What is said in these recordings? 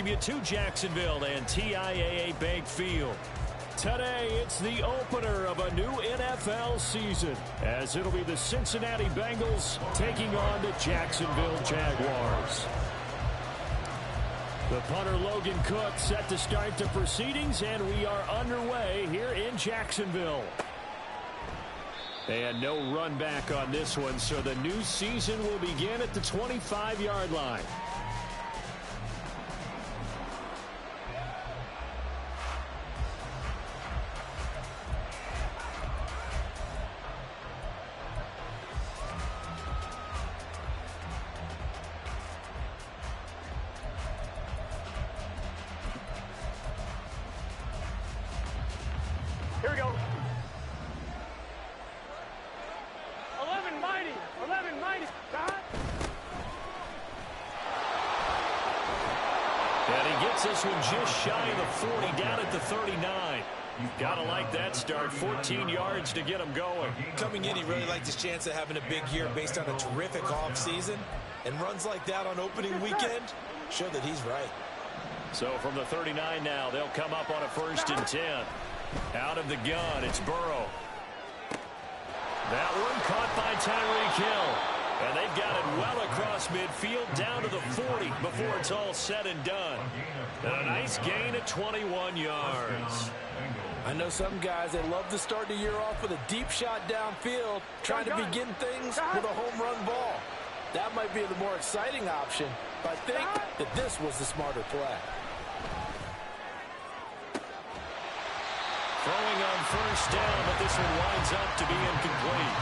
you to Jacksonville and TIAA Bank Field. Today, it's the opener of a new NFL season, as it'll be the Cincinnati Bengals taking on the Jacksonville Jaguars. The punter Logan Cook set to start the proceedings, and we are underway here in Jacksonville. And no run back on this one, so the new season will begin at the 25-yard line. Here we go. 11 mighty. And he gets this one just shy of the 40, down at the 39. You've got to like that start. 14 yards to get him going. Coming in, he really liked his chance of having a big year based on a terrific offseason. And runs like that on opening weekend show that he's right. So from the 39 now, they'll come up on a 1st and 10. Out of the gun, it's Burrow. That one caught by Tyreek Hill. And they've got it well across midfield down to the 40 before it's all said and done. And a nice gain at 21 yards. I know some guys, they love to start the year off with a deep shot downfield, trying to begin things with a home run ball. That might be the more exciting option, but I think that this was the smarter play. Throwing on 1st down, but this one winds up to be incomplete.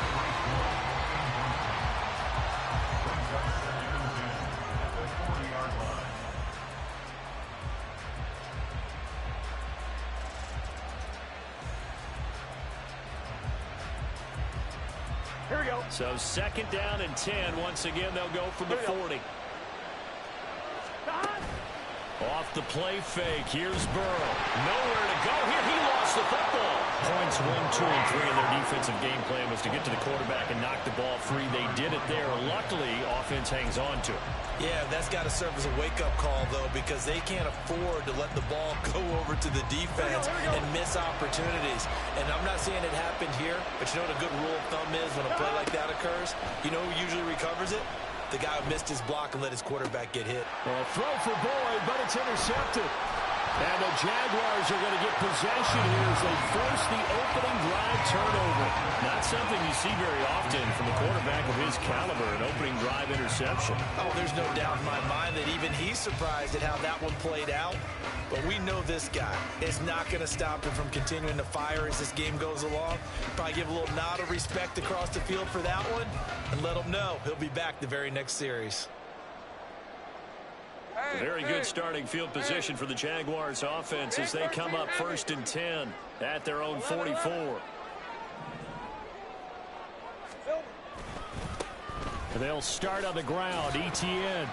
Here we go. So 2nd down and 10. Once again, they'll go from the 40. Off the play fake. Here's Burrow. Nowhere to go here. He lost the football. Points 1, 2, and 3 in their defensive game plan was to get to the quarterback and knock the ball free. They did it there. Luckily, offense hangs on to it. Yeah, that's got to serve as a wake-up call, though, because they can't afford to let the ball go over to the defense and miss opportunities. And I'm not saying it happened here, but you know what a good rule of thumb is when a play like that occurs? You know who usually recovers it? The guy who missed his block and let his quarterback get hit. Well, throw for Boyd, but it's intercepted. And the Jaguars are going to get possession here as they force the opening drive turnover. Not something you see very often from a quarterback of his caliber, an opening drive interception. Oh, there's no doubt in my mind that even he's surprised at how that one played out. But we know this guy is not going to stop him from continuing to fire as this game goes along. Probably give a little nod of respect across the field for that one and let him know he'll be back the very next series. Very good starting field position for the Jaguars offense as they come up 1st and 10 at their own 44. And they'll start on the ground. ETN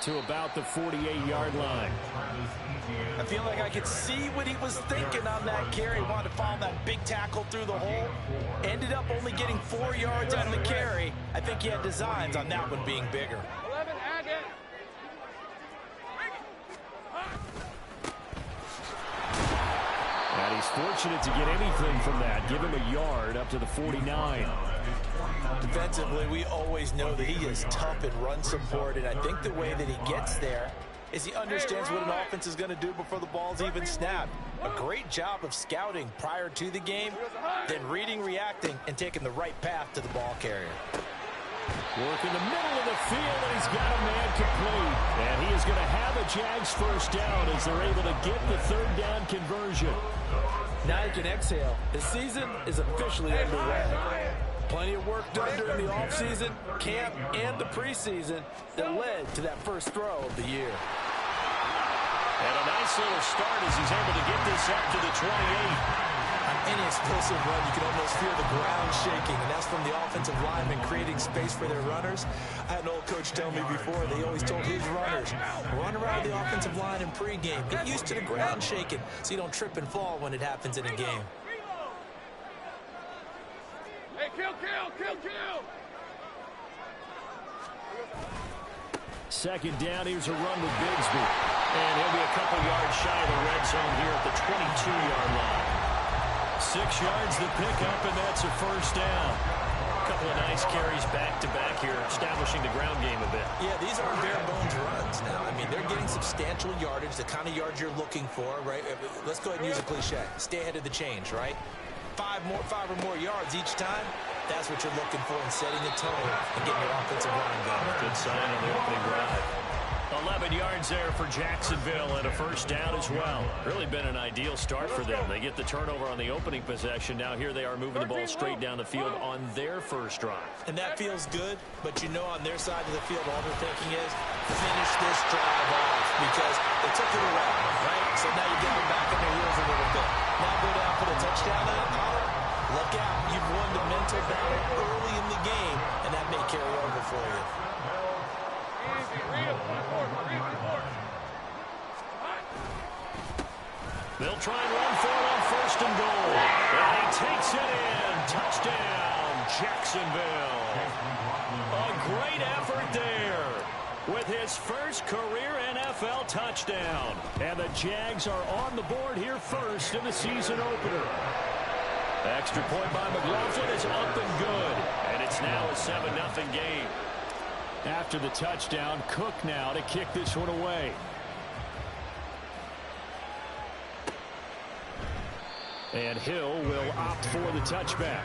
to about the 48-yard line. I feel like I could see what he was thinking on that carry. He wanted to follow that big tackle through the hole. Ended up only getting 4 yards on the carry. I think he had designs on that one being bigger. 11, add it. And he's fortunate to get anything from that. Give him a yard up to the 49. Defensively, we always know that he is tough in run support, and I think the way that he gets there is he understands what an offense is going to do before the ball's even snapped. A great job of scouting prior to the game, then reading, reacting, and taking the right path to the ball carrier. Work in the middle of the field, and he's got a man complete. And he is going to have a Jags 1st down as they're able to get the 3rd down conversion. Now you can exhale. The season is officially underway. Plenty of work done during the offseason, camp, and the preseason that led to that first throw of the year. And a nice little start as he's able to get this up to the 28. On any explosive run, you can almost feel the ground shaking, and that's from the offensive linemen creating space for their runners. I had an old coach tell me before, they always told his runners, run around the offensive line in pregame. Get used to the ground shaking so you don't trip and fall when it happens in a game. Hey, kill. 2nd down, here's a run with Bigsby. And he'll be a couple yards shy of the red zone here at the 22-yard line. 6 yards the pickup, and that's a first down. A couple of nice carries back-to-back here, establishing the ground game a bit. Yeah, these aren't bare-bones runs now. I mean, they're getting substantial yardage, the kind of yards you're looking for, right? Let's go ahead and use a cliche. Stay ahead of the change, right? 5 or more yards each time. That's what you're looking for in setting the tone and getting your offensive line going. Good sign on the opening drive. 11 yards there for Jacksonville and a first down as well. Really been an ideal start for them. They get the turnover on the opening possession. Now here they are moving the ball straight down the field on their first drive. And that feels good, but you know on their side of the field all they're thinking is finish this drive off because they took it away, right? So now you get them back in their heels a little bit. Now go down, put a touchdown in it. Look out. You've won the mental battle early in the game, and that may carry over for you. They'll try and run for it on first and goal. And he takes it in. Touchdown, Jacksonville. A great effort there with his first career NFL touchdown. And the Jags are on the board here first in the season opener. Extra point by McLaughlin is up and good. And it's now a 7-0 game. After the touchdown, Cook now to kick this one away. And Hill will opt for the touchback.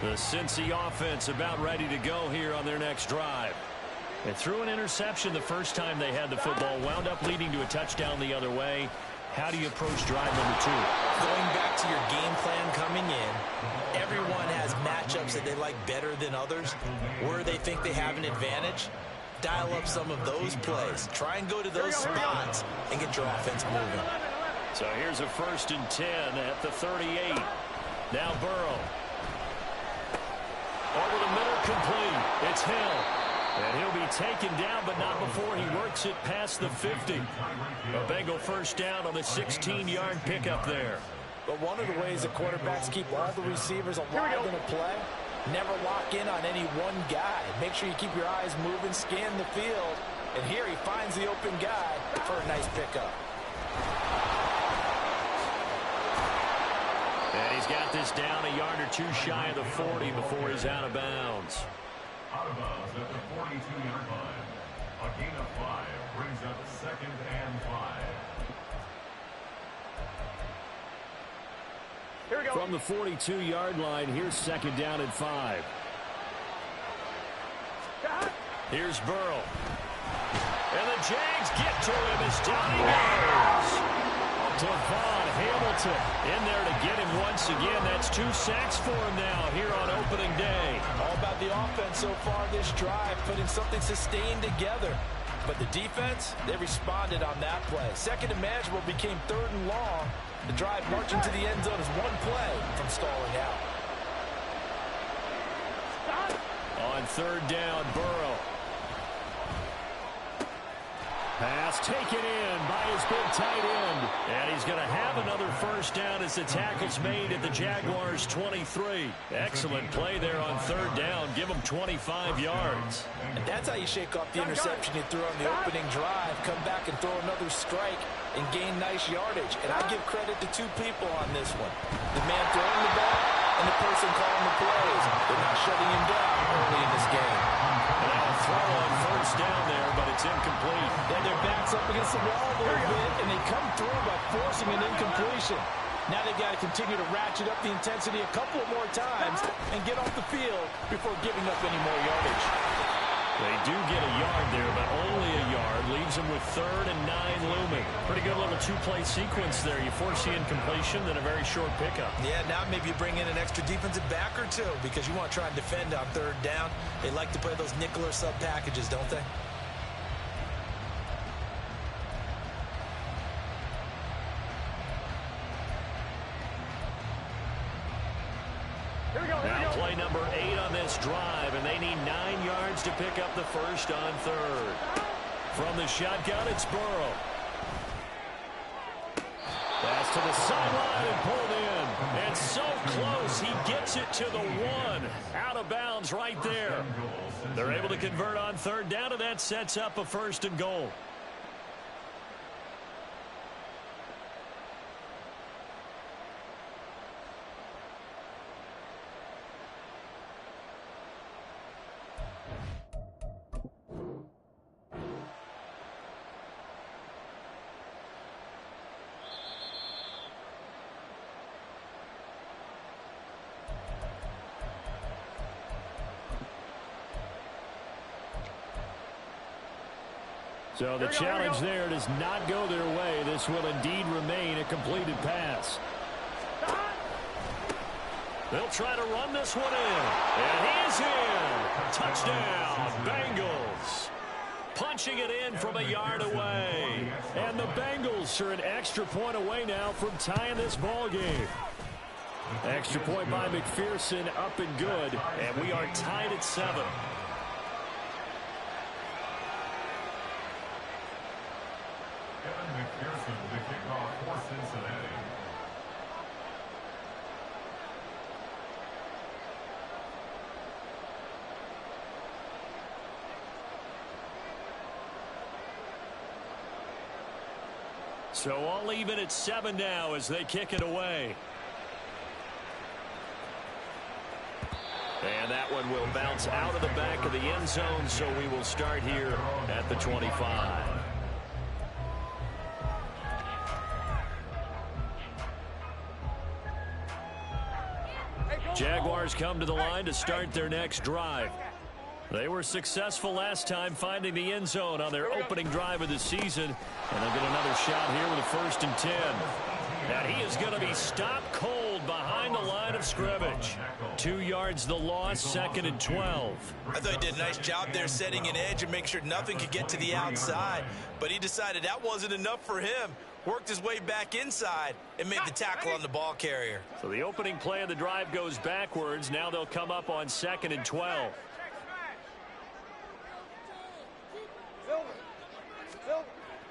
The Cincy offense about ready to go here on their next drive. They threw an interception the first time they had the football, wound up leading to a touchdown the other way. How do you approach drive number 2? Going back to your game plan coming in, everyone has matchups that they like better than others, where they think they have an advantage. Dial up some of those plays. Try and go to those spots and get your offense moving. So here's a 1st and 10 at the 38. Now Burrow. Over the middle, complete. It's Hill. And he'll be taken down, but not before he works it past the 50. A Bengal first down on the 16-yard pickup there. But one of the ways that quarterbacks keep all the receivers alive in a play, never lock in on any one guy. Make sure you keep your eyes moving, scan the field. And here he finds the open guy for a nice pickup. And he's got this down a yard or two shy of the 40 before he's out of bounds. Out of bounds at the 42-yard line. A gain of 5 brings up 2nd and 5. Here we go. From the 42-yard line, here's 2nd down and 5. Here's Burrow. And the Jags get to him as down he goes. Devon Hamilton in there to get him once again. That's 2 sacks for him now here on opening day. All about the offense so far this drive, putting something sustained together. But the defense, they responded on that play. 2nd and manageable became 3rd and long. The drive marching to the end zone is one play from stalling out. On 3rd down, Burrow. Pass taken in by his big tight end. And he's going to have another first down as the tackle's made at the Jaguars' 23. Excellent play there on 3rd down. Give him 25 yards. And that's how you shake off the interception you threw on the opening drive. Come back and throw another strike and gain nice yardage. And I give credit to 2 people on this one. The man throwing the ball and the person calling the plays. They're not shutting him down early in this game. And a throw on 1st down there, but it's incomplete. And their backs up against the wall a little bit, and they come through by forcing an incompletion. Now they've got to continue to ratchet up the intensity a couple more times and get off the field before giving up any more yardage. They do get a yard there, but only a yard. Leaves them with 3rd and 9 looming. Pretty good little 2-play sequence there. You force the incompletion, then a very short pickup. Yeah, now maybe you bring in an extra defensive back or 2 because you want to try and defend on 3rd down. They like to play those nickel or sub packages, don't they? Now play number 8 on this drive, and they need 9 yards to pick up the first on 3rd. From the shotgun, it's Burrow. Pass to the sideline and pulled in. That's so close. He gets it to the 1. Out of bounds right there. They're able to convert on third down, and that sets up a 1st and goal. So the challenge there does not go their way. This will indeed remain a completed pass. They'll try to run this one in. And he is in. Touchdown, Bengals. Punching it in from a yard away. And the Bengals are an extra point away now from tying this ball game. Extra point by McPherson, up and good. And we are tied at 7. McPherson, the kickoff for Cincinnati. So all even at 7 now as they kick it away. And that one will bounce out of the back of the end zone, so we will start here at the 25. Jaguars come to the line to start their next drive. They were successful last time finding the end zone on their opening drive of the season. And they'll get another shot here with a 1st and 10. And he is going to be stopped cold behind the line of scrimmage. 2 yards the loss, 2nd and 12. I thought he did a nice job there setting an edge and make sure nothing could get to the outside. But he decided that wasn't enough for him. Worked his way back inside and made the tackle on the ball carrier. So the opening play of the drive goes backwards. Now they'll come up on 2nd and 12.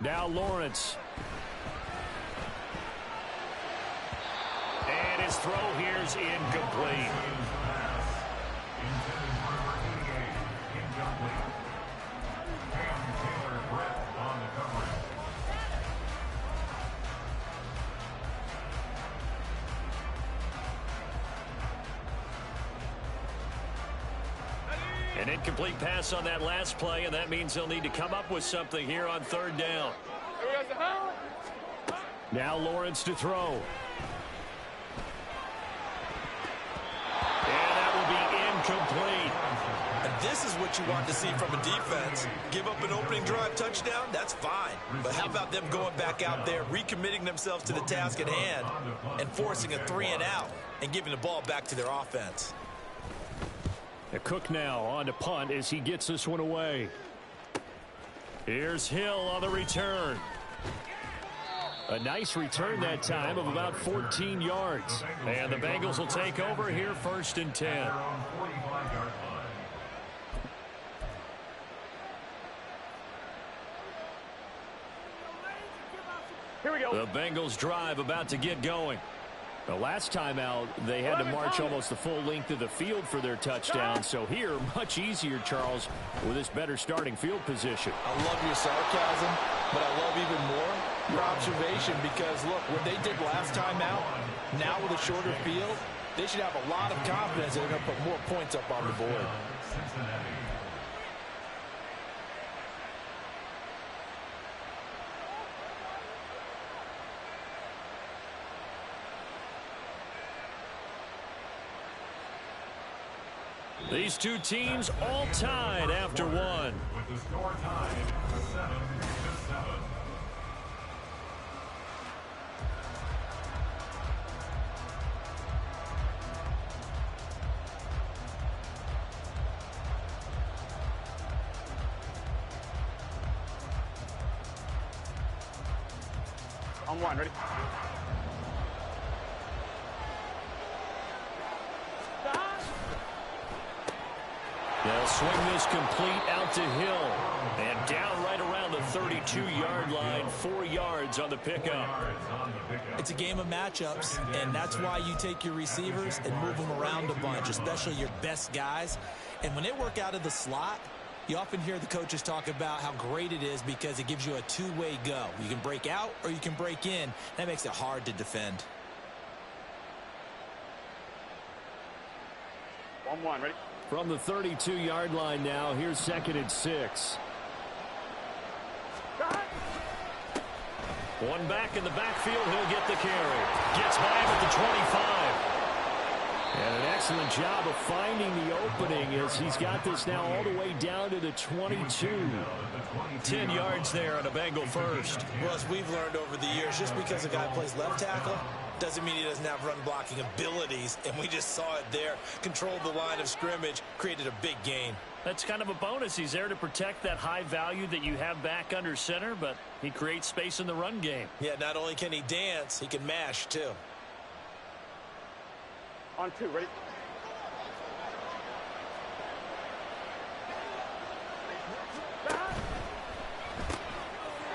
Now Lawrence. And his throw here's incomplete. An incomplete pass on that last play, and that means they'll need to come up with something here on 3rd down. Now Lawrence to throw. And that will be incomplete. And this is what you want to see from a defense. Give up an opening drive touchdown, that's fine. But how about them going back out there, recommitting themselves to the task at hand, and forcing a 3-and-out and giving the ball back to their offense. Cook now on to punt as he gets this one away. Here's Hill on the return. A nice return that time of about 14 yards. And the Bengals will take over here 1st and 10. Here we go. The Bengals drive about to get going. The last time out, they had to march almost the full length of the field for their touchdown. So here, much easier, Charles, with this better starting field position. I love your sarcasm, but I love even more your observation because, look, what they did last time out, now with a shorter field, they should have a lot of confidence that they're going to put more points up on the board. These two teams all tied after one. With the score tied 7-7. On 1, ready? They'll swing this complete out to Hill. And down right around around the 32-yard line, 4 yards on the pickup. It's a game of matchups, and that's why you take your receivers and move them around a bunch, especially your best guys. And when they work out of the slot, you often hear the coaches talk about how great it is because it gives you a two-way go. You can break out or you can break in. That makes it hard to defend. 1-1, ready? From the 32-yard line now, here's 2nd and 6. One back in the backfield, he'll get the carry. Gets by him at the 25. And an excellent job of finding the opening as he's got this now all the way down to the 22. 10 yards there on a Bengal first. Well, as we've learned over the years, just because a guy plays left tackle doesn't mean he doesn't have run blocking abilities, and we just saw it there. Controlled the line of scrimmage, created a big gain. That's kind of a bonus. He's there to protect that high value that you have back under center, but he creates space in the run game. Yeah, not only can he dance, he can mash too. On 2, ready?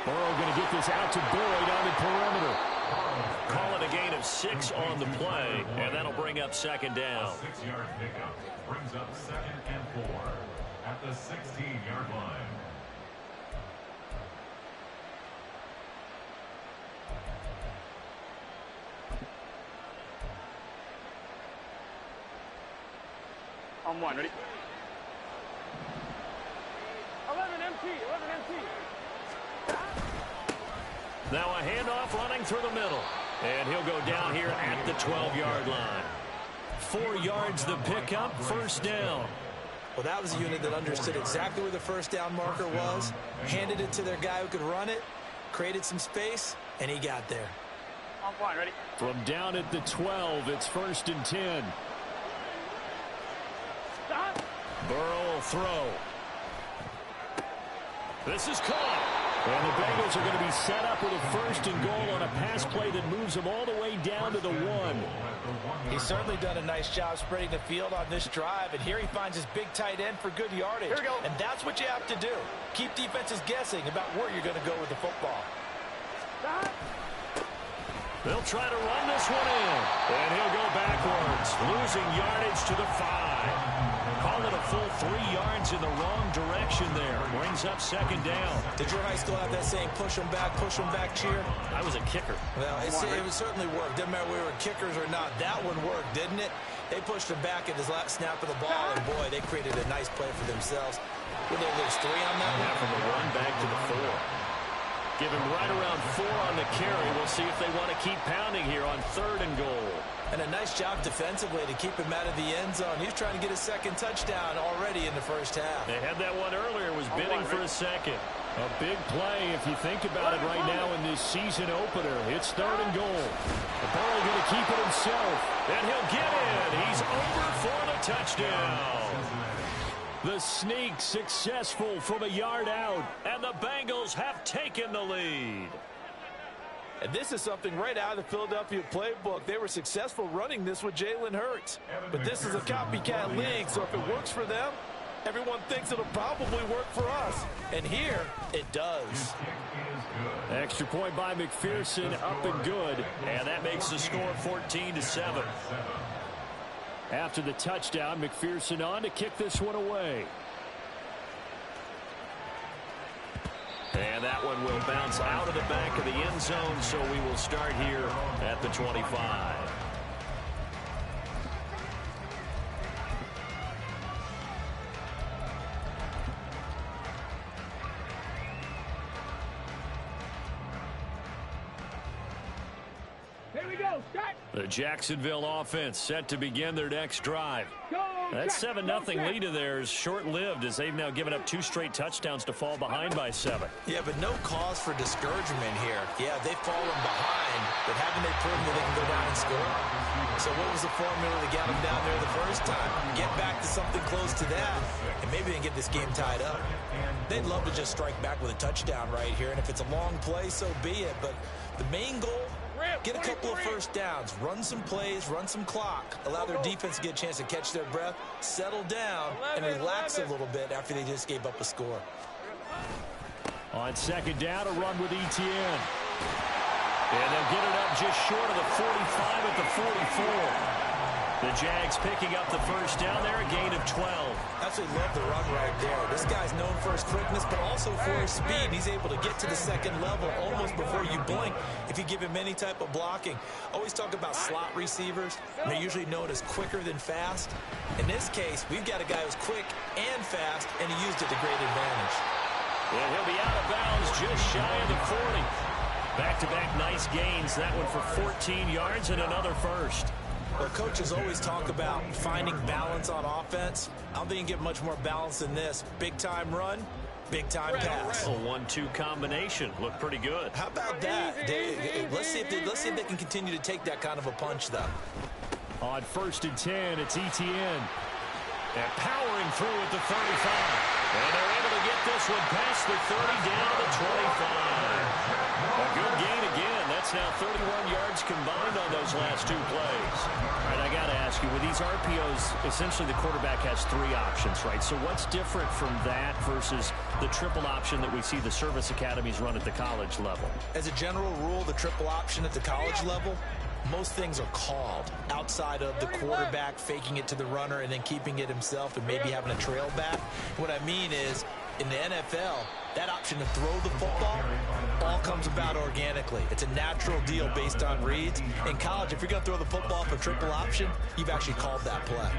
Burrow going to get this out to Boyd on the perimeter. Call it a gain of 6 on the play, and that'll bring up 2nd down. 6-yard pickup brings up 2nd and 4 at the 16-yard line. On 1, ready? 11 MT, 11 MT. Now a handoff running through the middle. And he'll go down here at the 12-yard line. 4 yards the pickup, 1st down. Well, that was a unit that understood exactly where the 1st down marker was, handed it to their guy who could run it, created some space, and he got there. On 1, ready? From down at the 12, it's 1st and 10. Stop. Burrow will throw. This is caught. And the Bengals are going to be set up with a 1st and goal on a pass play that moves them all the way down to the 1. He's certainly done a nice job spreading the field on this drive, and here he finds his big tight end for good yardage. Here we go. And that's what you have to do. Keep defenses guessing about where you're going to go with the football. Stop. They'll try to run this one in. And he'll go backwards, losing yardage to the 5. Call it a full 3 yards in the wrong direction there. Brings up 2nd down. Did your high school have that saying, push them back cheer? I was a kicker. Well, it certainly worked. Didn't matter whether we were kickers or not. That one worked, didn't it? They pushed him back at his last snap of the ball, and boy, they created a nice play for themselves. Would they lose 3 on that one? From the 1 back to the 4. Give him right around 4 on the carry. We'll see if they want to keep pounding here on 3rd and goal. And a nice job defensively to keep him out of the end zone. He was trying to get his 2nd touchdown already in the 1st half. They had that one earlier, was bidding for a 2nd. A big play if you think about it right now in this season opener. It's 3rd and goal. The Burrow going to keep it himself. And he'll get in. He's over for the touchdown. The sneak successful from a yard out. And the Bengals have taken the lead. And this is something right out of the Philadelphia playbook. They were successful running this with Jalen Hurts. But this is a copycat league, so if it works for them, everyone thinks it'll probably work for us. And here, it does. Extra point by McPherson, up and good. And that makes the score 14-7. After the touchdown, McPherson on to kick this one away. And that one will bounce out of the back of the end zone, so we will start here at the 25. Here we go. Start. The Jacksonville offense set to begin their next drive. That 7-0 lead of theirs short-lived as they've now given up 2 straight touchdowns to fall behind by 7. Yeah, but no cause for discouragement here. Yeah, they've fallen behind, but haven't they proven that they can go down and score? So what was the formula that got them down there the first time? Get back to something close to that, and maybe they can get this game tied up. They'd love to just strike back with a touchdown right here, and if it's a long play, so be it. But the main goal, get a couple of 1st downs, run some plays, run some clock, allow their defense to get a chance to catch their breath, settle down, and relax a little bit after they just gave up a score. On second down, a run with Etienne. And they'll get it up just short of the 45 at the 44. The Jags picking up the first down there, a gain of 12. Absolutely love the run right there. This guy's known for his quickness, but also for his speed. He's able to get to the second level almost before you blink if you give him any type of blocking. Always talk about slot receivers. They're usually known as quicker than fast. In this case, we've got a guy who's quick and fast, and he used it to great advantage. And he'll be out of bounds just shy of the 40. Back-to-back nice gains. That one for 14 yards and another first. Well, coaches always talk about finding balance on offense. I don't think you can get much more balance than this. Big-time run, big-time pass. A 1-2 combination. Looked pretty good. How about that? Let's see if they can continue to take that kind of a punch, though. On 1st and 10, it's Etienne. And powering through at the 35. And they're able to get this one past the 30 down to the 25. A good gain again. That's now 31 yards combined on those last 2 plays. All right, I got to ask you, with these RPOs, essentially the quarterback has 3 options, right? So what's different from that versus the triple option that we see the service academies run at the college level? As a general rule, the triple option at the college level, most things are called outside of the quarterback faking it to the runner and then keeping it himself and maybe having a trail back. What I mean is, in the NFL, that option to throw the football all comes about organically. It's a natural deal based on reads. In college, if you're going to throw the football for triple option, you've actually called that play.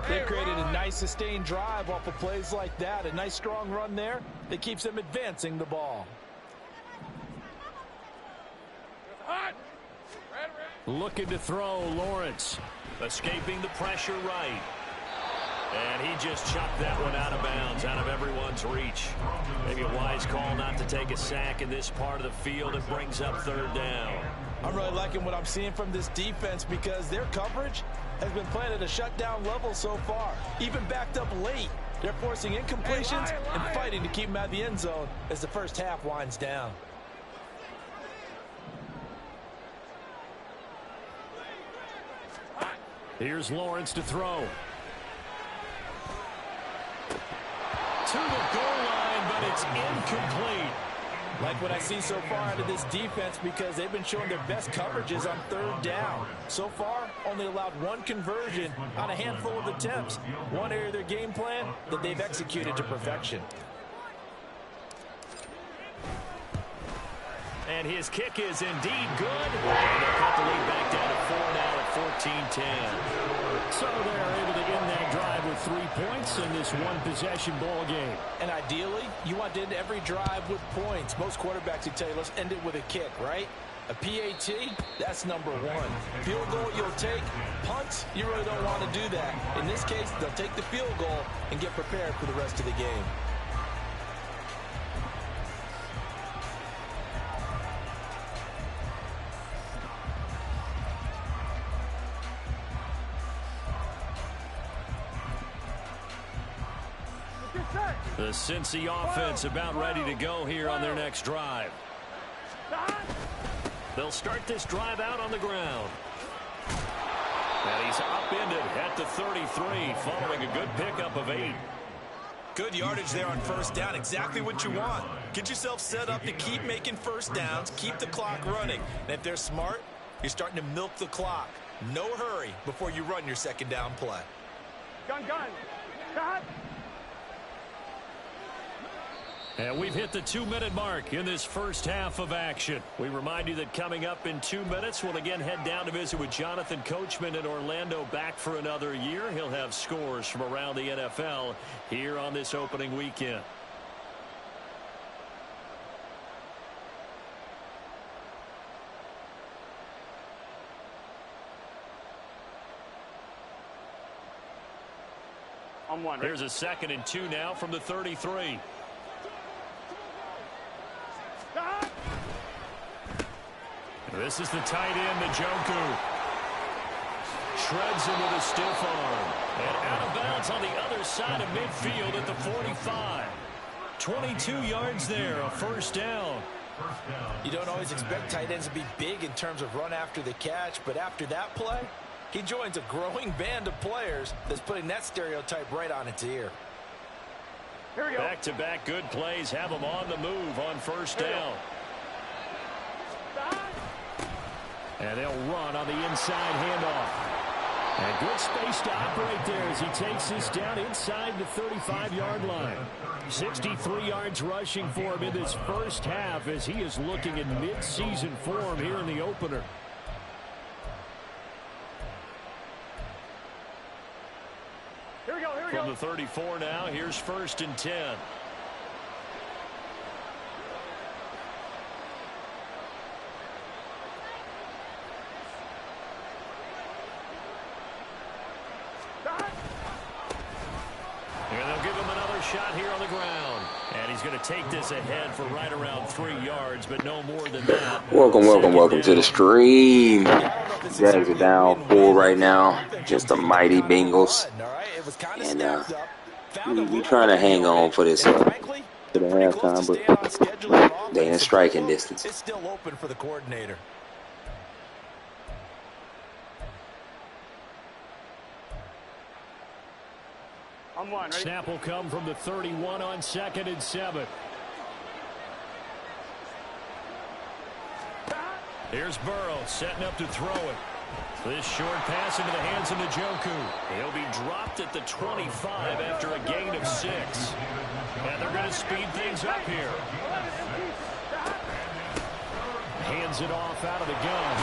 They've created a nice sustained drive off of plays like that. A nice strong run there that keeps them advancing the ball. Looking to throw, Lawrence. Escaping the pressure right. And he just chucked that one out of bounds, out of everyone's reach. Maybe a wise call not to take a sack in this part of the field. It brings up 3rd down. I'm really liking what I'm seeing from this defense because their coverage has been playing at a shutdown level so far. Even backed up late. They're forcing incompletions and fighting to keep them out of the end zone as the first half winds down. Here's Lawrence to throw. To the goal line, but it's incomplete. Like what I see so far out of this defense because they've been showing their best coverages on 3rd down. So far, only allowed 1 conversion on a handful of attempts. One area of their game plan that they've executed to perfection. And his kick is indeed good. And they'll cut the lead back down to 4 now at 14-10. So they're able to end that drive with 3 points in this one-possession ball game. And ideally, you want to end every drive with points. Most quarterbacks would tell you, let's end it with a kick, right? A PAT, that's number 1. Field goal you'll take. Punts, you really don't want to do that. In this case, they'll take the field goal and get prepared for the rest of the game. The Cincy offense about ready to go here on their next drive. They'll start this drive out on the ground. And he's upended at the 33, following a good pickup of 8. Good yardage there on 1st down. Exactly what you want. Get yourself set up to keep making 1st downs, keep the clock running. And if they're smart, you're starting to milk the clock. No hurry before you run your 2nd down play. Gun. Cut. And we've hit the 2-minute mark in this first half of action. We remind you that coming up in 2 minutes, we'll again head down to visit with Jonathan Coachman in Orlando, back for another year. He'll have scores from around the NFL here on this opening weekend. On 1. Here's a 2nd and 2 now from the 33. This is the tight end, Njoku. Shreds him with a stiff arm. And out of bounds on the other side of midfield at the 45. 22 yards there, a 1st down. You don't always expect tight ends to be big in terms of run after the catch, but after that play, he joins a growing band of players that's putting that stereotype right on its ear. Here we go. Back-to-back good plays have them on the move on first down. And they'll run on the inside handoff. And good space to operate there as he takes this down inside the 35-yard line. 63 yards rushing for him in this first half as he is looking in mid-season form here in the opener. Here we go, here we go. From the 34 now, here's 1st and 10. And they'll give him another shot here on the ground. And he's going to take this ahead for right around 3 yards, but no more than that. Welcome to the stream. Jags are down 4 right now. Just the mighty Bengals. And we trying to hang on for this to the halftime, but they in striking distance. It's still open for the coordinator. I'm one. Ready? Snap will come from the 31 on 2nd and 7. Here's Burrow setting up to throw it. This short pass into the hands of Njoku. He'll be dropped at the 25 after a gain of 6. And they're going to speed things up here. Hands it off out of the gun.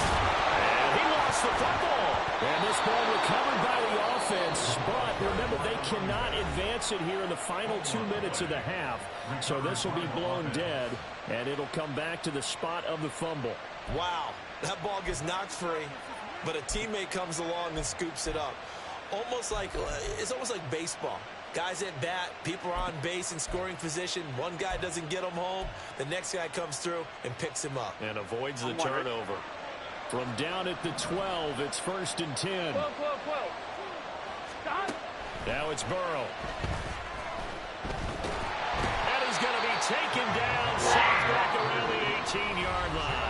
And he lost the football. And this ball recovered by the offense. But remember, they cannot advance it here in the final 2 minutes of the half. So this will be blown dead. And it'll come back to the spot of the fumble. Wow, that ball gets knocked free, but a teammate comes along and scoops it up. It's almost like baseball. Guys at bat, people are on base in scoring position. One guy doesn't get him home. The next guy comes through and picks him up. And avoids the turnover. From down at the 12, it's 1st and 10. Now it's Burrow. And he's going to be taken down, sacked back around the 18-yard line.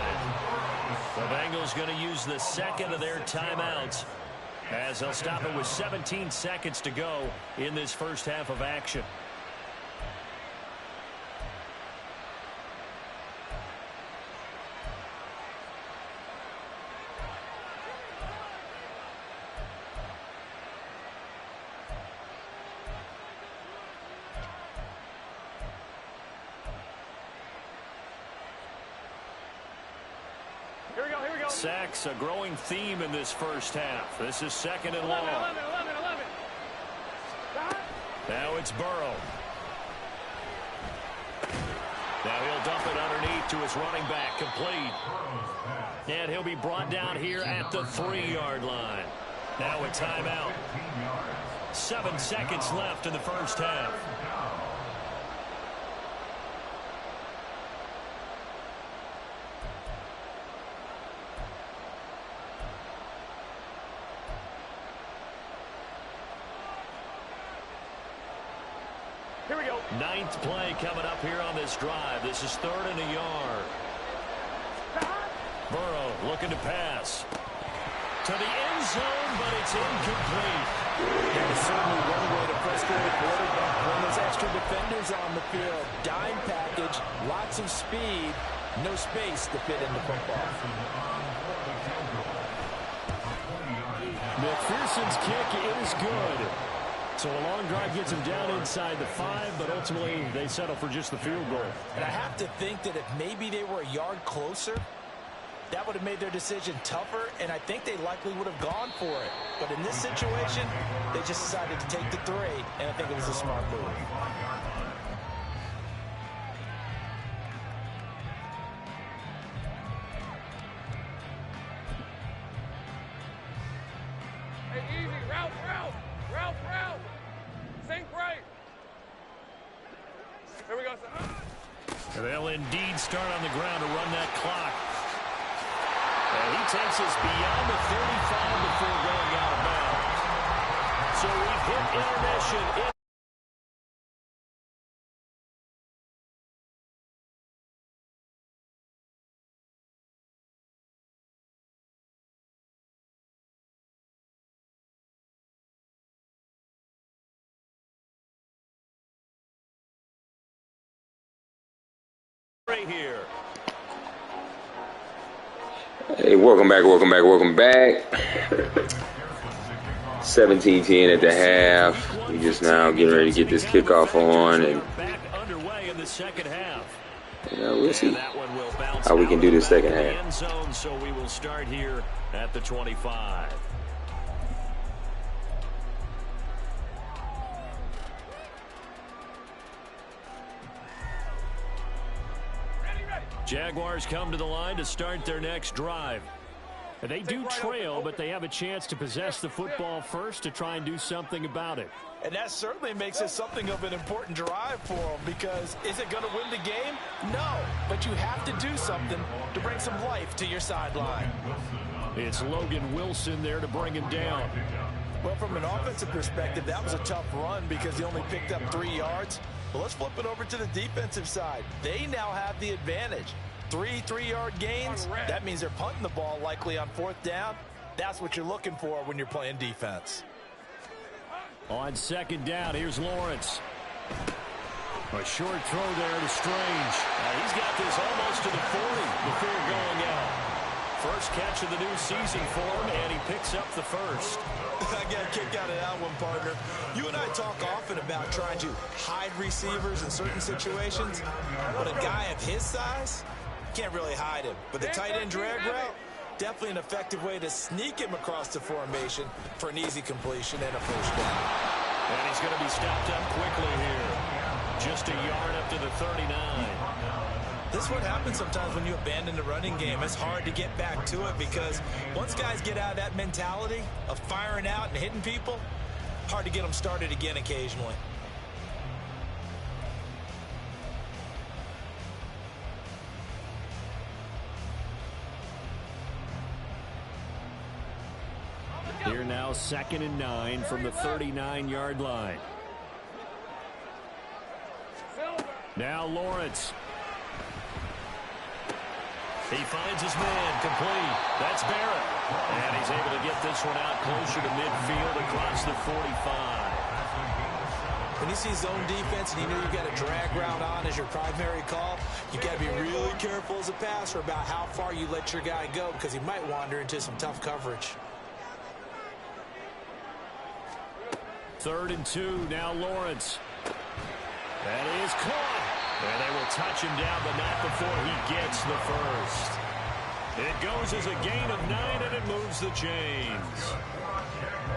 The Bengals going to use the second of their timeouts as they'll stop it with 17 seconds to go in this first half of action. Sacks, a growing theme in this first half. This is 2nd and long. 11. Now it's Burrow. Now he'll dump it underneath to his running back, complete. And he'll be brought down here at the 3-yard line. Now a timeout. 7 seconds left in the first half. Here we go. 9th play coming up here on this drive. This is 3rd and a yard. Burrow looking to pass. To the end zone, but it's incomplete. There's certainly one way to frustrate a quarterback when there's extra defenders on the field. Dime package, lots of speed, no space to fit in the football. McPherson's kick is good. So a long drive gets him down inside the 5, but ultimately they settle for just the field goal. And I have to think that if maybe they were a yard closer, that would have made their decision tougher, and I think they likely would have gone for it. But in this situation, they just decided to take the 3, and I think it was a smart move. Hey, easy. Route. Sink right. Here we go, son. And they'll indeed start on the ground to run that clock. And he takes us beyond the 35 before going out of bounds. So we've hit intermission. right here. Hey, welcome back. 17-10 at the half. We just now getting ready to get this kickoff on, and Back underway in the second half. we'll see That one will bounce how we can do this out of the second back of the half. end zone, so we will start here at the 25. Jaguars come to the line to start their next drive. They do trail, but they have a chance to possess the football first to try and do something about it. And that certainly makes it something of an important drive for them, because is it going to win the game? No, but you have to do something to bring some life to your sideline. It's Logan Wilson there to bring him down. Well, from an offensive perspective, that was a tough run because he only picked up 3 yards. But let's flip it over to the defensive side. They now have the advantage. 3 3-yard gains, that means they're punting the ball likely on 4th down. That's what you're looking for when you're playing defense. On 2nd down, here's Lawrence. A short throw there to Strange. He's got this almost to the 40 before going out. First catch of the new season for him, and he picks up the first. I got a kick out of that one, partner. You and I talk often about trying to hide receivers in certain situations, but a guy of his size can't really hide him. But the tight end drag route, definitely an effective way to sneak him across the formation for an easy completion and a first down. And he's going to be stopped up quickly here. Just a yard up to the 39. This is what happens sometimes when you abandon the running game. It's hard to get back to it because once guys get out of that mentality of firing out and hitting people, hard to get them started again occasionally. Here now, 2nd and 9 from the 39-yard line. Now Lawrence. He finds his man, complete. That's Barrett. And he's able to get this one out closer to midfield across the 45. When you see zone defense and you know you've got a drag route on as your primary call, you got to be really careful as a passer about how far you let your guy go because he might wander into some tough coverage. 3rd and 2, now Lawrence. That is caught. And they will touch him down, but not before he gets the first. It goes as a gain of 9, and it moves the chains.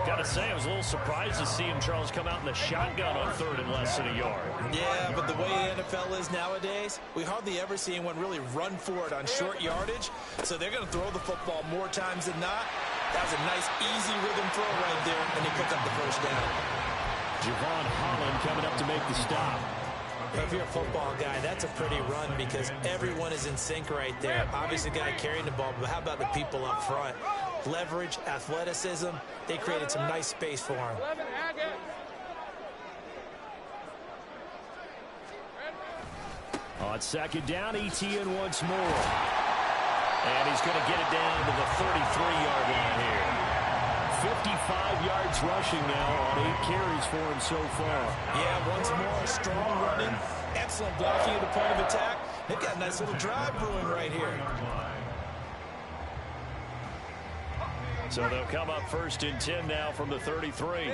Got to say, I was a little surprised to see him, Charles, come out in the shotgun on 3rd and less than a yard. Yeah, but the way the NFL is nowadays, we hardly ever see anyone really run for it on short yardage. So they're going to throw the football more times than not. That was a nice, easy rhythm throw right there, and they pick up the first down. Javon Holland coming up to make the stop. If you're a football guy, that's a pretty run because everyone is in sync right there. Obviously, the guy carrying the ball, but how about the people up front? Leverage, athleticism, they created some nice space for him. On 2nd down, ETN once more. And he's going to get it down to the 33-yard line here. 55 yards rushing now on 8 carries for him so far. Yeah, once more, strong running, excellent blocking at the point of attack. They've got a nice little drive brewing right here. So they'll come up 1st and 10 now from the 33.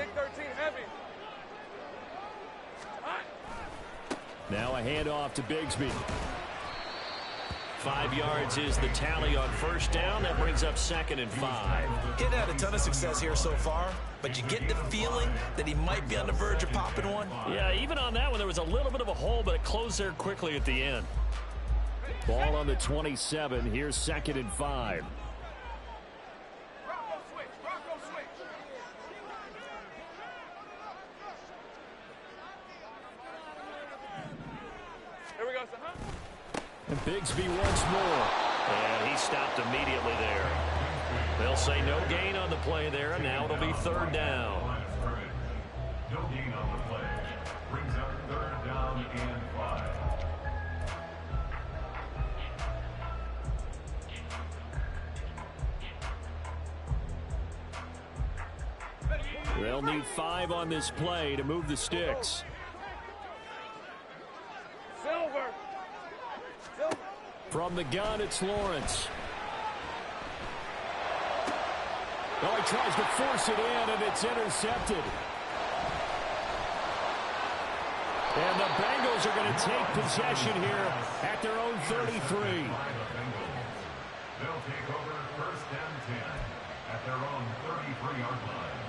Now a handoff to Bigsby. 5 yards is the tally on 1st down. That brings up 2nd and 5. He's had a ton of success here so far, but you get the feeling that he might be on the verge of popping one. Yeah, even on that one, there was a little bit of a hole, but it closed there quickly at the end. Ball on the 27. Here's 2nd and 5. And Bigsby once more. And he stopped immediately there. They'll say no gain on the play there, and now it'll be 3rd down. No gain on the play. Brings up 3rd down and 5. They'll need 5 on this play to move the sticks. Silver. From the gun, it's Lawrence. Oh, he tries to force it in, and it's intercepted. And the Bengals are going to take possession here at their own 33. They'll take over first and 10 at their own 33-yard line.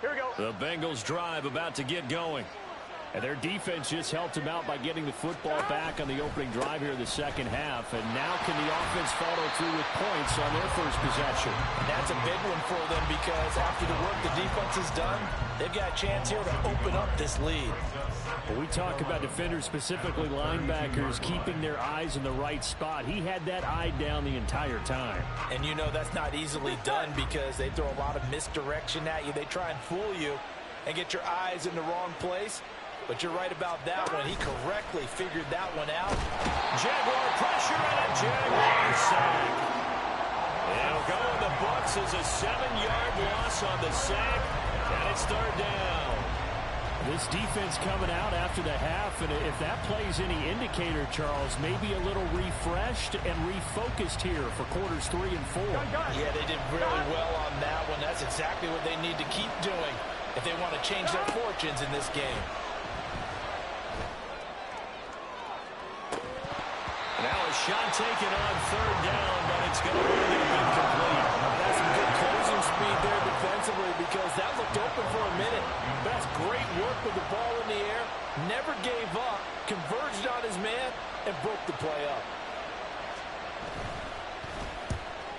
Here we go. The Bengals drive about to get going. And their defense just helped them out by getting the football back on the opening drive here in the second half. And now can the offense follow through with points on their first possession? And that's a big one for them because after the work the defense has done, they've got a chance here to open up this lead. When we talk about defenders, specifically linebackers, keeping their eyes in the right spot, he had that eye down the entire time. And you know that's not easily done because they throw a lot of misdirection at you. They try and fool you and get your eyes in the wrong place. But you're right about that one. He correctly figured that one out. Jaguar pressure and a Jaguar sack. It'll go in the books as a 7-yard loss on the sack, and it's third down. This defense coming out after the half, and if that plays any indicator, Charles, maybe a little refreshed and refocused here for quarters 3 and 4. Yeah, they did really well on that one. That's exactly what they need to keep doing if they want to change their fortunes in this game. Now a shot taken on third down, but it's going to be incomplete. That's some good closing speed there defensively because that looked open for a minute. That's great work with the ball in the air. Never gave up, converged on his man, and broke the play up.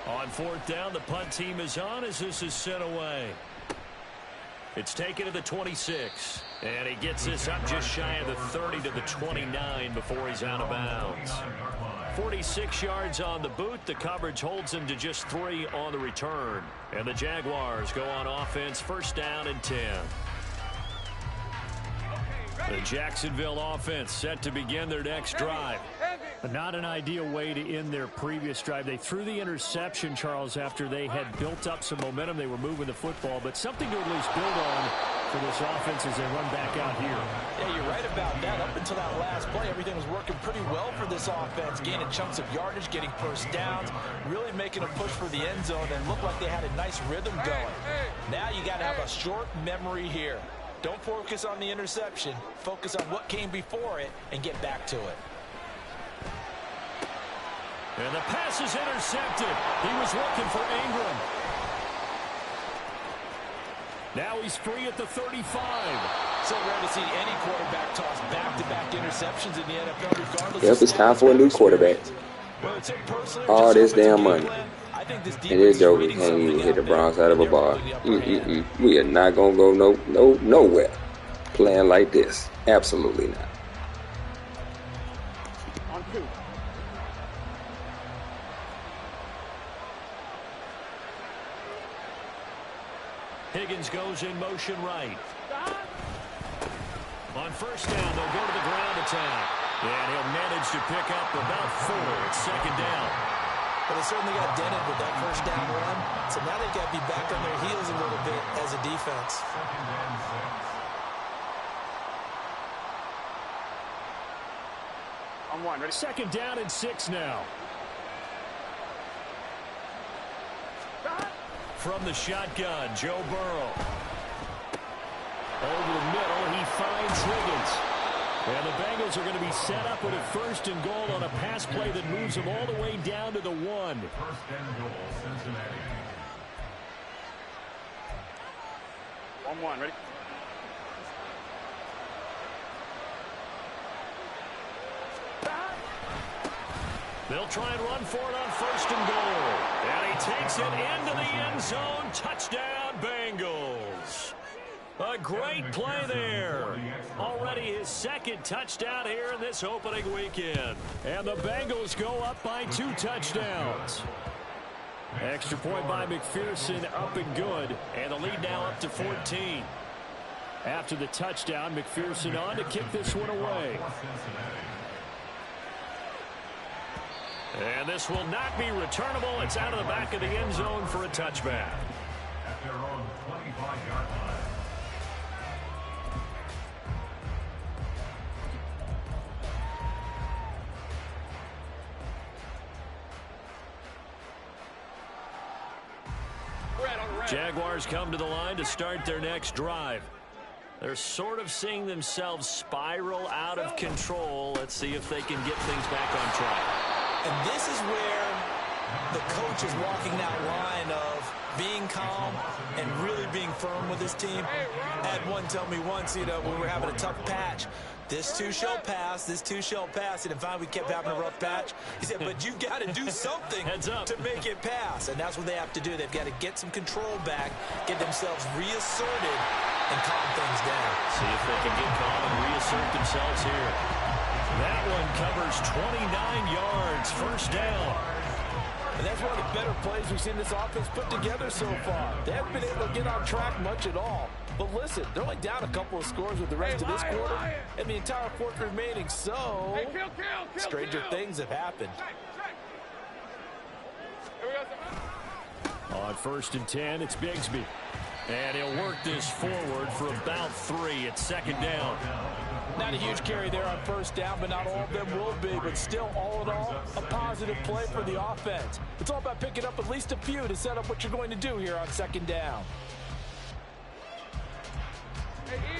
On fourth down, the punt team is on as this is sent away. It's taken to the 26. And he gets this up just shy of the 30 to the 29 before he's out of bounds. 46 yards on the boot. The coverage holds him to just 3 on the return. And the Jaguars go on offense, first down and 10. The Jacksonville offense set to begin their next drive. Not an ideal way to end their previous drive. They threw the interception, Charles, after they had built up some momentum. They were moving the football, but something to at least build on for this offense as they run back out here. Yeah, you're right about that. Up until that last play, everything was working pretty well for this offense, gaining chunks of yardage, getting first downs, really making a push for the end zone, and looked like they had a nice rhythm going. Now you got to have a short memory here. Don't focus on the interception. Focus on what came before it and get back to it. And the pass is intercepted. He was looking for Ingram. Now he's free at the 35. So rare to see any quarterback toss back-to-back interceptions in the NFL regardless. Yep, it's time for a new quarterback. All this damn money. And this joker can't even hit the Bronx out of a bar. We are not going to go nowhere playing like this. Absolutely not. On 2. Higgins goes in motion right. On first down, they'll go to the ground attack. And he'll manage to pick up about 4. It's second down. Well, they certainly got dented with that first down run. So now they've got to be back on their heels a little bit as a defense. On 1, ready? Second down and 6 now. From the shotgun, Joe Burrow. Over the middle, he finds Higgins. And the Bengals are going to be set up with a first and goal on a pass play that moves them all the way down to the 1. First and goal, Cincinnati. On 1, ready? They'll try and run for it on first and goal. And he takes it into the end zone. Touchdown, Bengals. A great play there. Already his second touchdown here in this opening weekend. And the Bengals go up by 2 touchdowns. Extra point by McPherson, up and good. And the lead now up to 14. After the touchdown, McPherson on to kick this one away. And this will not be returnable. It's out of the back of the end zone for a touchback. At their own 25-yard line. Jaguars come to the line to start their next drive. They're sort of seeing themselves spiral out of control. Let's see if they can get things back on track. And this is where the coach is walking that line of being calm and really being firm with his team. I had one tell me once, you know, when we were having a tough patch, this too shall pass, this too shall pass. And finally we kept having a rough patch. He said, but you've got to do something to make it pass. And that's what they have to do. They've got to get some control back, get themselves reasserted, and calm things down. See if they can get calm and reassert themselves here. That one covers 29 yards, first down. And that's one of the better plays we've seen this offense put together so far. They haven't been able to get on track much at all. But listen, they're only down a couple of scores with the rest of this quarter and the entire fourth remaining. So, stranger things have happened. On 1st and 10, it's Bigsby. And he'll work this forward for about 3. It's second down. Not a huge carry there on first down, but not all of them will be. But still, all in all, a positive play for the offense. It's all about picking up at least a few to set up what you're going to do here on second down.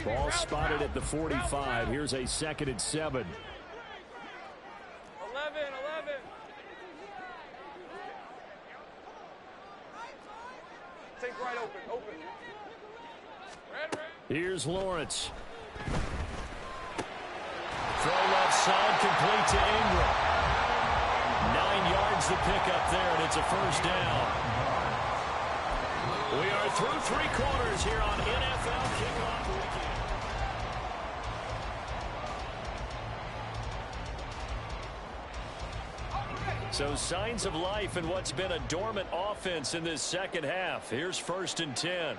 Ball spotted at the 45. Here's a 2nd and 7. 11. Take right open. Here's Lawrence. Throw left side, complete to Ingram. 9 yards to pick up there, and it's a first down. We are through 3 quarters here on NFL Kickoff Weekend. So signs of life in what's been a dormant offense in this second half. Here's 1st and 10.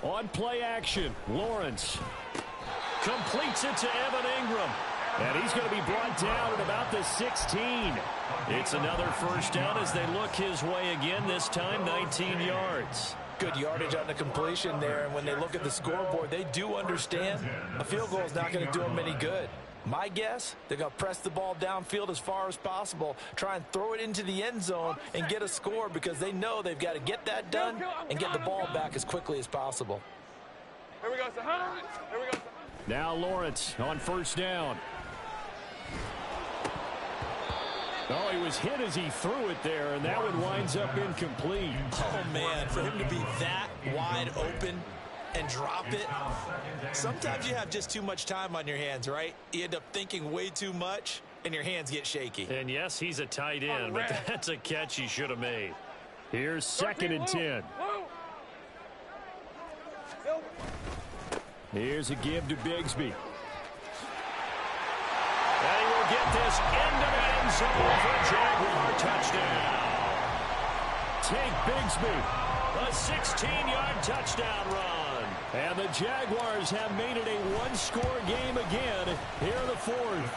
On play action, Lawrence completes it to Evan Ingram. And he's going to be brought down at about the 16. It's another first down as they look his way again, this time 19 yards. Good yardage on the completion there. And when they look at the scoreboard, they do understand a field goal is not going to do them any good. My guess, they're going to press the ball downfield as far as possible, try and throw it into the end zone and get a score because they know they've got to get that done and get the ball back as quickly as possible. Here we go, Sahana. Here we go. Now Lawrence on first down. Oh, he was hit as he threw it there, and that one winds up incomplete. Oh, man, for him to be that wide open and drop it. Sometimes you have just too much time on your hands, right? You end up thinking way too much, and your hands get shaky. And yes, he's a tight end, but that's a catch he should have made. Here's 2nd and 10. Here's a give to Bigsby. And he will get this into the end zone for a Jaguar touchdown. Take Bigsby. A 16-yard touchdown run. And the Jaguars have made it a one-score game again here in the 4th.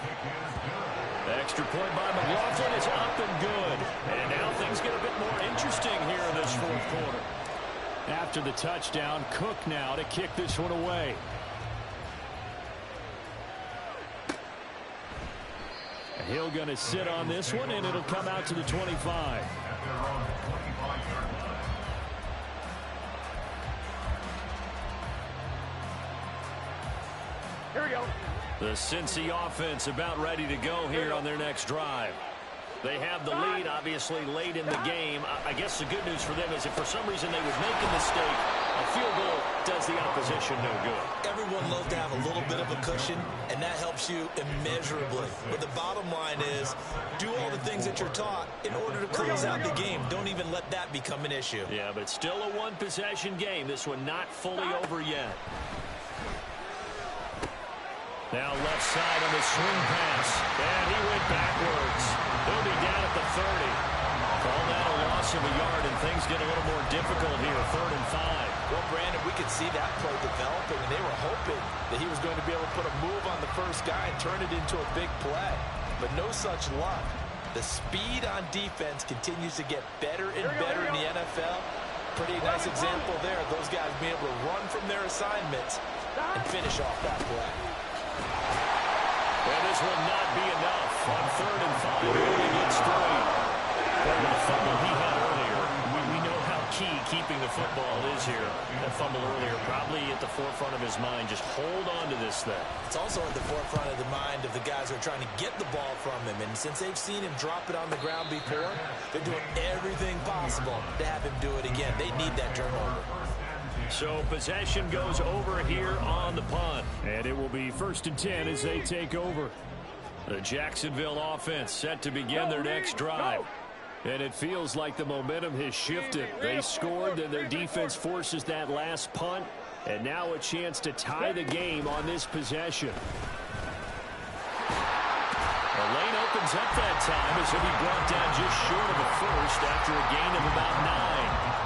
Extra point by McLaughlin is up and good. And now things get a bit more interesting here in this 4th quarter. After the touchdown, Cook now to kick this one away. Hill going to sit on this one, and it'll come out to the 25. Here we go. The Cincy offense about ready to go here on their next drive. They have the lead, obviously, late in the game. I guess the good news for them is if for some reason they would make a mistake, a field goal does the opposition no good. Everyone loves to have a little bit of a cushion, and that helps you immeasurably. But the bottom line is, do all the things that you're taught in order to close out the game. Don't even let that become an issue. Yeah, but it's still a one-possession game. This one not fully over yet. Now left side on the swing pass, and he went backwards. He'll be down at the 30. Call that a loss of a yard, and things get a little more difficult here, 3rd and 5. Well, Brandon, we could see that play developing, and they were hoping that he was going to be able to put a move on the first guy and turn it into a big play. But no such luck. The speed on defense continues to get better and better in the NFL. Pretty nice example there. Those guys being able to run from their assignments and finish off that play. Well, this will not be enough on 3rd and 5. He gets 3. Well, the fumble he had earlier, we know how key keeping the football is here. That fumble earlier probably at the forefront of his mind. Just hold on to this thing. It's also at the forefront of the mind of the guys who are trying to get the ball from him. And since they've seen him drop it on the ground before, they're doing everything possible to have him do it again. They need that turnover. So possession goes over here on the punt. And it will be 1st and 10 as they take over. The Jacksonville offense set to begin their next drive. And it feels like the momentum has shifted. They scored, then their defense forces that last punt. And now a chance to tie the game on this possession. The lane opens up that time as he'll be brought down just short of a first after a gain of about 9.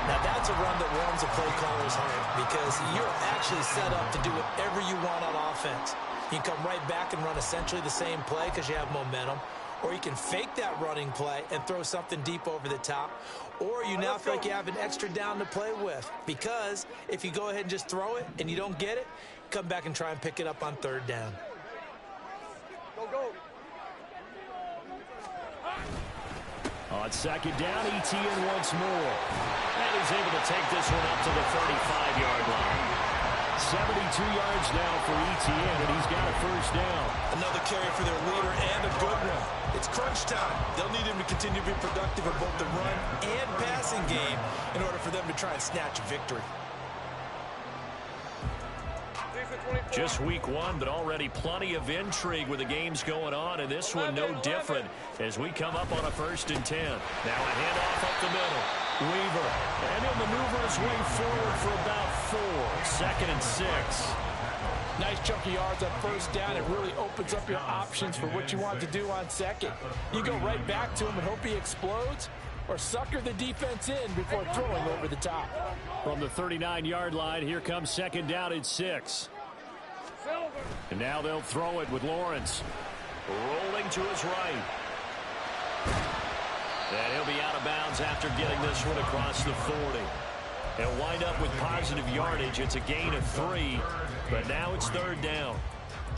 Now that's a run that warms a play caller's heart because you're actually set up to do whatever you want on offense. You can come right back and run essentially the same play because you have momentum. Or you can fake that running play and throw something deep over the top. Or you now feel like you have an extra down to play with. Because if you go ahead and just throw it and you don't get it, come back and try and pick it up on 3rd down. Go, go. On 2nd down, ETN once more. And he's able to take this one up to the 35-yard line. 72 yards now for ETN, and he's got a 1st down. Another carry for their leader and a good one. It's crunch time. They'll need him to continue to be productive in both the run and passing game in order for them to try and snatch a victory. Just week 1, but already plenty of intrigue with the games going on, and this one no different as we come up on a 1st and 10. Now a handoff up the middle. Weaver, and he'll maneuver his way forward for about 4. 2nd and 6. Nice chunk of yards on 1st down. It really opens up your options for what you want to do on 2nd. You go right back to him and hope he explodes, or sucker the defense in before throwing over the top. From the 39-yard line, here comes 2nd down and 6. And now they'll throw it with Lawrence. Rolling to his right. And he'll be out of bounds after getting this one across the 40. He'll wind up with positive yardage. It's a gain of 3, but now it's 3rd down.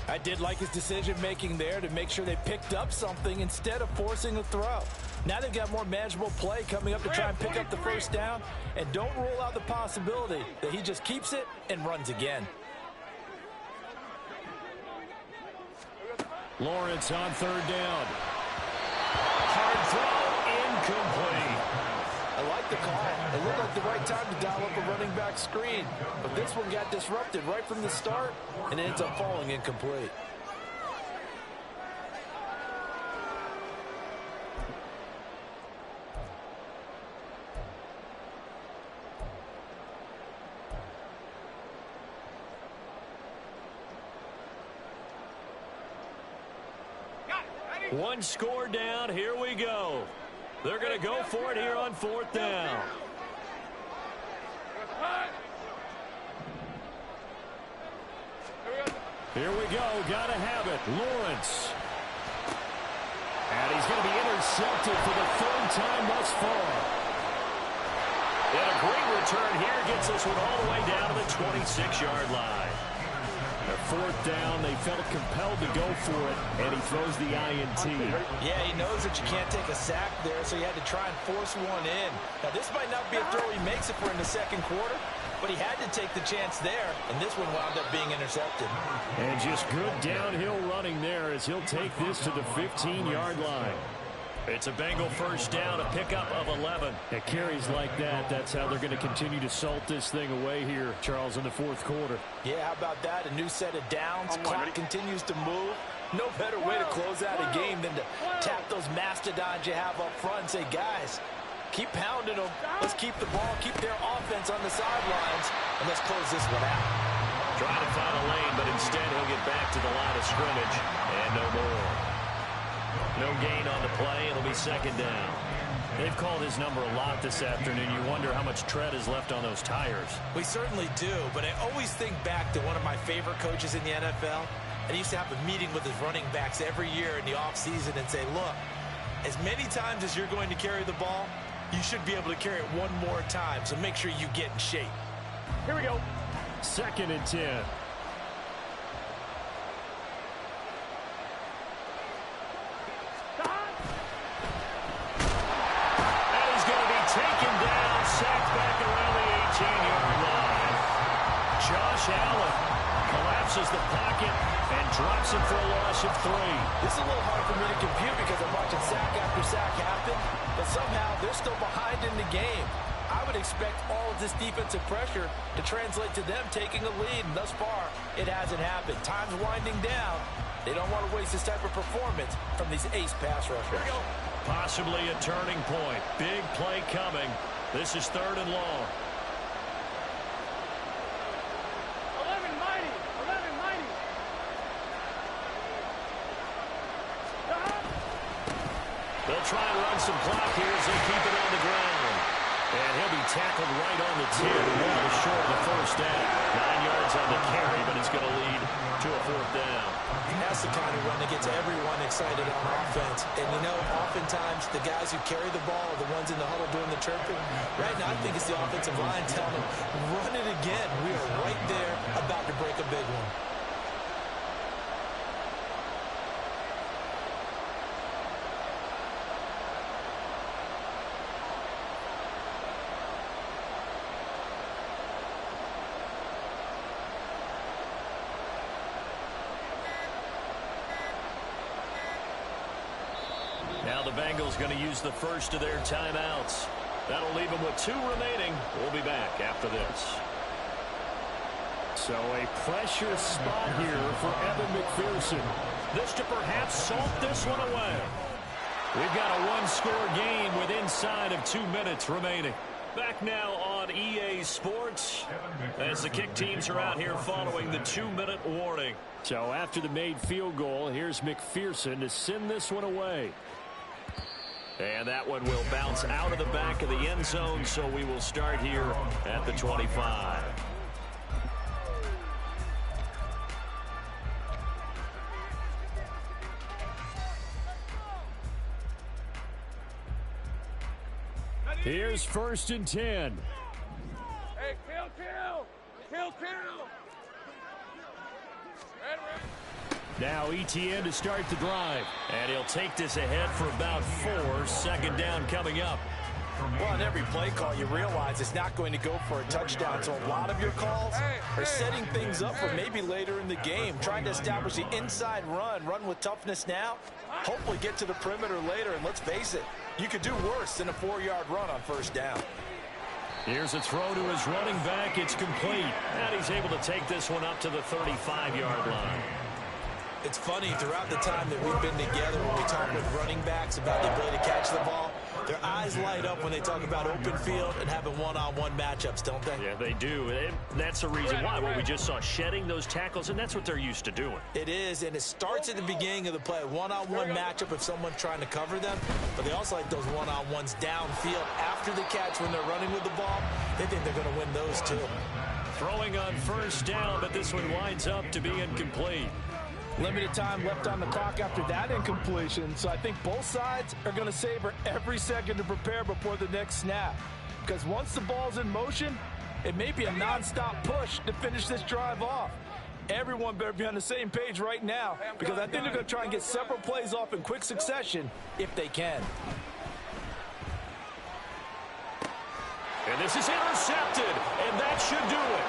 I did like his decision-making there to make sure they picked up something instead of forcing a throw. Now they've got more manageable play coming up to try and pick up the 1st down, and don't rule out the possibility that he just keeps it and runs again. Lawrence on 3rd down. Hard throw, incomplete. I like the call. It looked like the right time to dial up a running back screen. But this one got disrupted right from the start and ends up falling incomplete. One score down. Here we go. They're going to go for it here on 4th down. Here we go. Got to have it. Lawrence. And he's going to be intercepted for the 3rd time thus far. And a great return here gets this one all the way down to the 26-yard line. At 4th down, they felt compelled to go for it, and he throws the INT. Yeah, he knows that you can't take a sack there, so he had to try and force one in. Now, this might not be a throw he makes it for in the 2nd quarter, but he had to take the chance there, and this one wound up being intercepted. And just good downhill running there as he'll take this to the 15-yard line. It's a Bengal 1st down, a pickup of 11. At carries like that, that's how they're going to continue to salt this thing away here, Charles, in the 4th quarter. Yeah, how about that? A new set of downs. Clock continues to move. No better way to close out a game than to tap those mastodons you have up front and say, guys, keep pounding them. Let's keep the ball, keep their offense on the sidelines, and let's close this one out. Trying to find a lane, but instead he'll get back to the line of scrimmage, and no more. No gain on the play. It'll be 2nd down. They've called his number a lot this afternoon. You wonder how much tread is left on those tires. We certainly do, but I always think back to one of my favorite coaches in the NFL. And he used to have a meeting with his running backs every year in the offseason and say, look, as many times as you're going to carry the ball, you should be able to carry it one more time, so make sure you get in shape. Here we go. 2nd and 10. Taken down, sacked back around the 18-yard line. Josh Allen collapses the pocket and drops it for a loss of 3. This is a little hard for me to compute because I'm watching sack after sack happen, but somehow they're still behind in the game. I would expect all of this defensive pressure to translate to them taking a lead, and thus far, it hasn't happened. Time's winding down. They don't want to waste this type of performance from these ace pass rushers. Possibly a turning point. Big play coming. This is 3rd and long. 11 mighty. 11 mighty. They'll try and run some clock here as they keep it on the ground. And he'll be tackled right on the 10. Well short of the first down. 9 yards on the carry, but it's going to lead to a 4th down. That's the kind of run that gets everyone excited on offense. And, you know, oftentimes the guys who carry the ball are the ones in the huddle doing the chirping. Right now, I think it's the offensive line telling them, run it again. We are right there about to break a big one. Now the Bengals going to use the first of their timeouts. That'll leave them with 2 remaining. We'll be back after this. So a pressure spot here for Evan McPherson. This to perhaps salt this one away. We've got a 1-score game with inside of 2 minutes remaining. Back now on EA Sports as the kick teams are out here following the 2-minute warning. So after the made field goal, here's McPherson to send this one away. And that one will bounce out of the back of the end zone, so we will start here at the 25. Here's 1st and 10. Hey, kill. Now ETN to start the drive. And he'll take this ahead for about 4. 2nd down coming up. Well, on every play call, you realize it's not going to go for a touchdown. So a lot of your calls are setting things up for maybe later in the game, trying to establish the inside run with toughness now, hopefully get to the perimeter later. And let's face it, you could do worse than a 4-yard run on 1st down. Here's a throw to his running back. It's complete. And he's able to take this one up to the 35-yard line. It's funny, throughout the time that we've been together, when we talk with running backs about the ability to catch the ball, their eyes light up when they talk about open field and having one-on-one matchups, don't they? Yeah, they do. And that's the reason why. What we just saw, shedding those tackles, and that's what they're used to doing. It is, and it starts at the beginning of the play. One-on-one matchup if someone's trying to cover them, but they also like those one-on-ones downfield after the catch when they're running with the ball. They think they're going to win those too. Throwing on 1st down, but this one winds up to be incomplete. Limited time left on the clock after that incompletion, so I think both sides are going to savor every second to prepare before the next snap. Because once the ball's in motion, it may be a non-stop push to finish this drive off. Everyone better be on the same page right now, because I think they're going to try and get several plays off in quick succession if they can. And this is intercepted, and that should do it.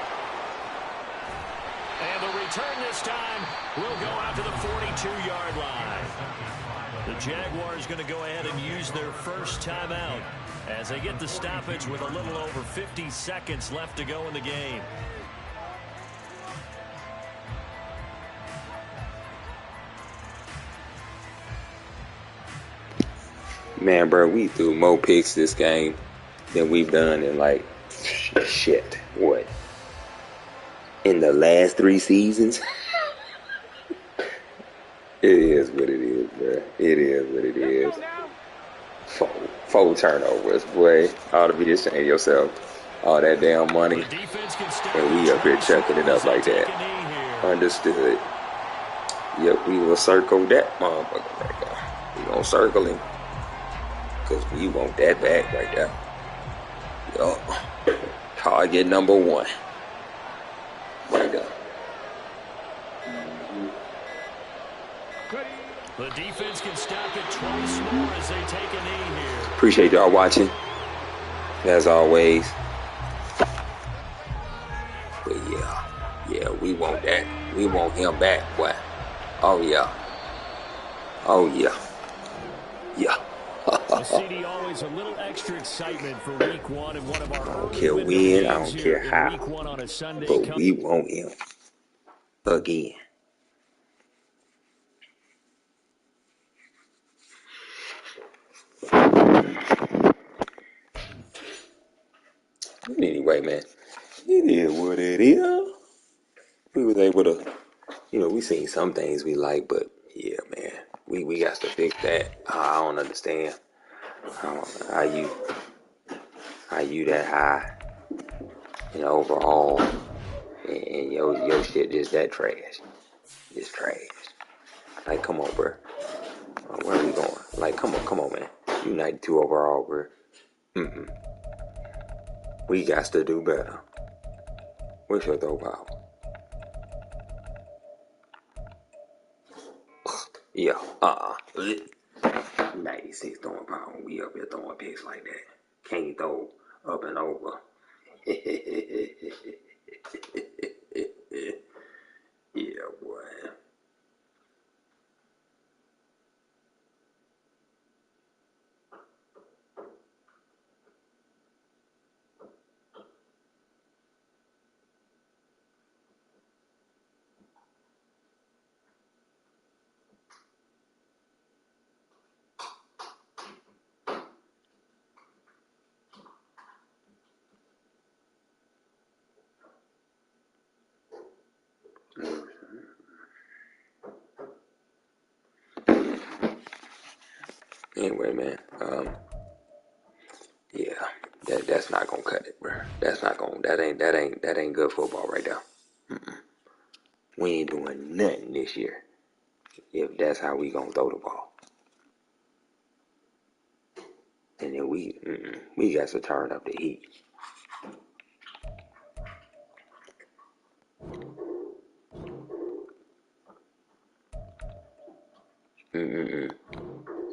And the return this time will go out to the 42-yard line. The Jaguars going to go ahead and use their first timeout as they get the stoppage with a little over 50 seconds left to go in the game. Man, bro, we threw more picks this game than we've done in, like, shit, what? In the last 3 seasons? It is what it is, bro. It is what it is. Fuck. 4 turnovers, boy. Ought to be ashamed of yourself. All that damn money. And we up here chucking it up like that. Understood. Yep, we will circle that motherfucker right there. We gonna circle him. Because we want that back right there. Yup. Target number 1. Right there. The defense can stop it twice more as they take a knee here. Appreciate y'all watching. As always. But yeah, we want that. We want him back, boy. Oh yeah. Oh yeah. Yeah. CD, always a little extra excitement for week 1 and one of our I don't care when, I don't care how. But we want him again. Anyway, man, it is what it is. We was able to, we seen some things we like, but yeah, man, we got to fix that. I don't understand how you that high, overall, and your shit just that trash, just trash. Like, come on, bro. Where are we going? Like, come on, man. You 92 overall, bro. We got to do better. What's your throw power? Yeah, 96 throwing power. We up here throwing picks like that. Can't throw up and over. Yeah, boy. Anyway, man, yeah, that's not gonna cut it, bro. That ain't good football right there. We ain't doing nothing this year if that's how we gonna throw the ball. And then we got to turn up the heat.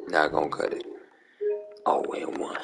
Not gonna cut it. 0-1.